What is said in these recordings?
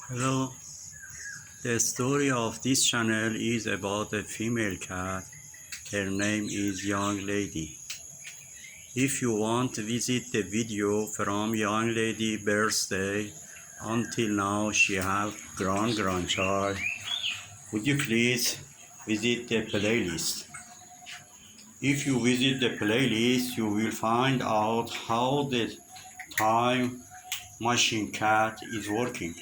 Hello, the story of this channel is about a female cat. Her name is Young Lady. If you want to visit the video from Young Lady birthday until now she have grandchild, would you please visit the playlist? If you visit the playlist, you will find out how the time machine cat is working.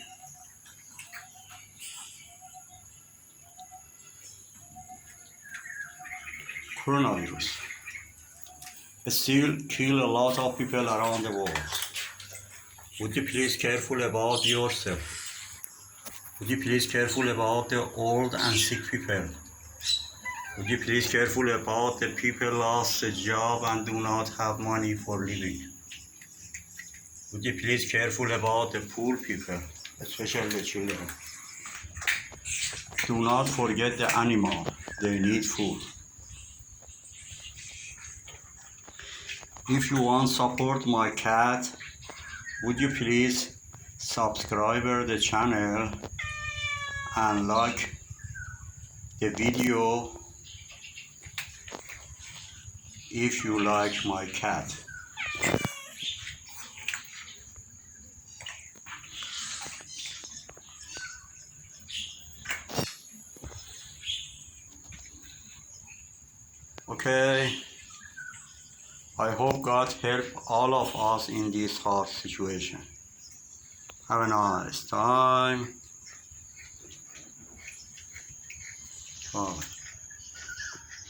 Coronavirus still kill a lot of people around the world. Would you please careful about yourself? Would you please careful about the old and sick people? Would you please careful about the people lost a job and do not have money for living? Would you please careful about the poor people, especially the children? Do not forget the animal, they need food. If you want support my cat, would you please subscribe the channel and like the video if you like my cat. Okay, I hope God help all of us in this hard situation. Have a nice time. Bye.